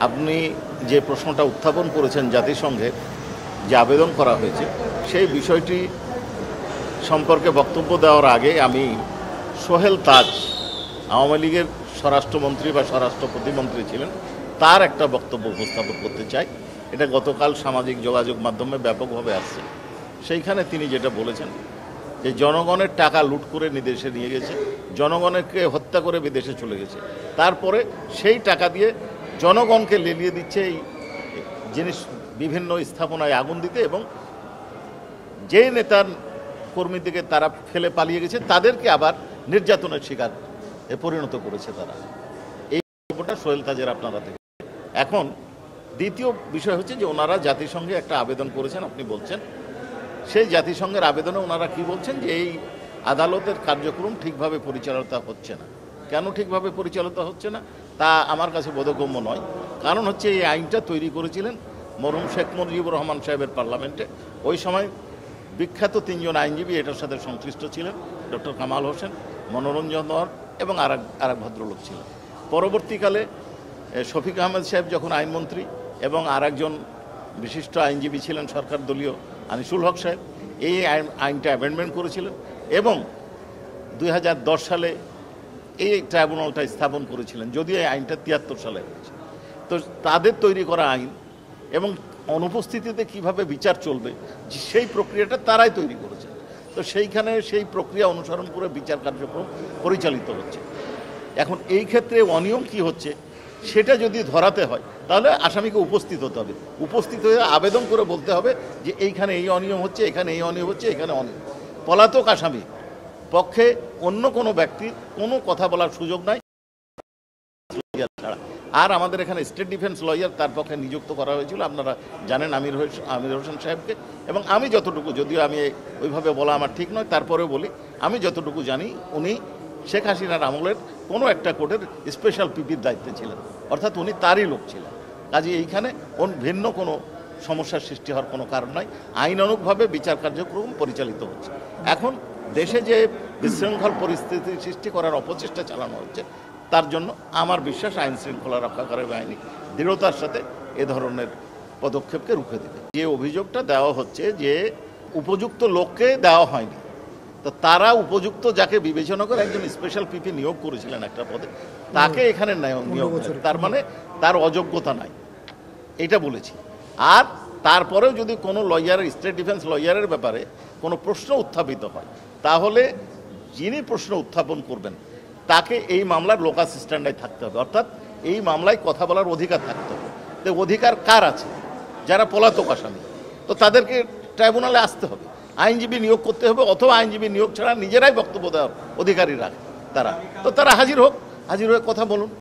আপনি যে প্রশ্নটা উত্থাপন করেছেন জাতিসংঘে যে আবেদন করা হয়েছে সেই বিষয়টি সম্পর্কে বক্তব্য দেওয়ার আগে আমি সোহেল তাজ আওয়ামী লীগের স্বরাষ্ট্রমন্ত্রী বা স্বরাষ্ট্র প্রতিমন্ত্রী ছিলেন, তার একটা বক্তব্য উপস্থাপন করতে চাই। এটা গতকাল সামাজিক যোগাযোগ মাধ্যমে ব্যাপকভাবে আসছে। সেইখানে তিনি যেটা বলেছেন যে জনগণের টাকা লুট করে বিদেশে নিয়ে গেছে, জনগণকে হত্যা করে বিদেশে চলে গেছে, তারপরে সেই টাকা দিয়ে জনগণকে লেলিয়ে দিচ্ছে এই জিনিস বিভিন্ন স্থাপনায় আগুন দিতে, এবং যে নেতার কর্মীদেরকে তারা ফেলে পালিয়ে গেছে তাদেরকে আবার নির্যাতনের শিকার পরিণত করেছে তারা। এই গল্পটা সোহেল তাজের আপনারা থেকে। এখন দ্বিতীয় বিষয় হচ্ছে যে ওনারা জাতিসংঘে একটা আবেদন করেছেন, আপনি বলছেন সেই জাতিসংঘের আবেদনে ওনারা কি বলছেন যে এই আদালতের কার্যক্রম ঠিকভাবে পরিচালিত হচ্ছে না। কেন ঠিকভাবে পরিচালিত হচ্ছে না তা আমার কাছে বোধগম্য নয়। কারণ হচ্ছে এই আইনটা তৈরি করেছিলেন মরহুম শেখ মুজিবুর রহমান সাহেবের পার্লামেন্টে। ওই সময় বিখ্যাত তিনজন আইনজীবী এটার সাথে সংশ্লিষ্ট ছিলেন, ডক্টর কামাল হোসেন, মনোরঞ্জন ধর এবং আরেক ভদ্রলোক ছিলেন। পরবর্তীকালে শফিক আহমেদ সাহেব যখন আইনমন্ত্রী এবং আরেকজন বিশিষ্ট আইনজীবী ছিলেন সরকার দলীয় আনিসুল হক সাহেব, এই আইনটা অ্যামেন্ডমেন্ট করেছিলেন এবং 2010 সালে এই ট্রাইব্যুনালটা স্থাপন করেছিলেন, যদিও এই আইনটা 73 সালে হয়েছে। তো তাদের তৈরি করা আইন এবং অনুপস্থিতিতে কিভাবে বিচার চলবে সেই প্রক্রিয়াটা তারাই তৈরি করেছে। তো সেইখানে সেই প্রক্রিয়া অনুসরণ করে বিচার কার্যক্রম পরিচালিত হচ্ছে। এখন এই ক্ষেত্রে অনিয়ম কি হচ্ছে সেটা যদি ধরাতে হয় তাহলে আসামিকে উপস্থিত হতে হবে, উপস্থিত হয়ে আবেদন করে বলতে হবে যে এইখানে এই অনিয়ম হচ্ছে, এখানে এই অনিয়ম হচ্ছে, এখানে অনিয়ম। পলাতক আসামি পক্ষে অন্য কোনো ব্যক্তি কোনো কথা বলার সুযোগ নাই ছাড়া। আর আমাদের এখানে স্টেট ডিফেন্স লয়ার তার পক্ষে নিযুক্ত করা হয়েছিল, আপনারা জানেন, আমির হোসেন সাহেবকে। এবং আমি যতটুকু, যদিও আমি ওইভাবে বলা আমার ঠিক নয়, তারপরেও বলি, আমি যতটুকু জানি উনি শেখ হাসিনার আমলের কোনো একটা কোর্টের স্পেশাল পিপির দায়িত্বে ছিলেন, অর্থাৎ উনি তারই লোক ছিলেন। কাজে এইখানে ভিন্ন কোনো সমস্যার সৃষ্টি হওয়ার কোনো কারণ নাই। আইনানুগভাবে বিচার কার্যক্রম পরিচালিত হচ্ছে। এখন দেশে যে বিশৃঙ্খল পরিস্থিতি সৃষ্টি করার অপচেষ্টা চালানো হচ্ছে তার জন্য আমার বিশ্বাস আইন শৃঙ্খলা রক্ষাকারী বাহিনী দৃঢ়তার সাথে এ ধরনের পদক্ষেপকে রুখে দেবে। যে অভিযোগটা দেওয়া হচ্ছে যে উপযুক্ত লোককে দেওয়া হয়নি, তো তারা উপযুক্ত যাকে বিবেচনা করে একজন স্পেশাল পিপি নিয়োগ করেছিলেন একটা পদে, তাকে এখানে নিয়োগ, তার মানে তার অযোগ্যতা নাই, এটা বলেছি। আর তারপরেও যদি কোনো লয়ারের, স্টেট ডিফেন্স লয়ারের ব্যাপারে কোনো প্রশ্ন উত্থাপিত হয় তাহলে যিনি প্রশ্ন উত্থাপন করবেন তাকে এই মামলার লোকাস স্ট্যান্ডায় থাকতে হবে, অর্থাৎ এই মামলায় কথা বলার অধিকার থাকতে হবে। তো অধিকার কার আছে? যারা পলাতক আসামি, তো তাদেরকে ট্রাইব্যুনালে আসতে হবে, আইনজীবী নিয়োগ করতে হবে, অথবা আইনজীবী নিয়োগ ছাড়া নিজেরাই বক্তব্য দেওয়ার অধিকারী রাখে তারা। তো তারা হাজির হোক, হাজির হয়ে কথা বলুন।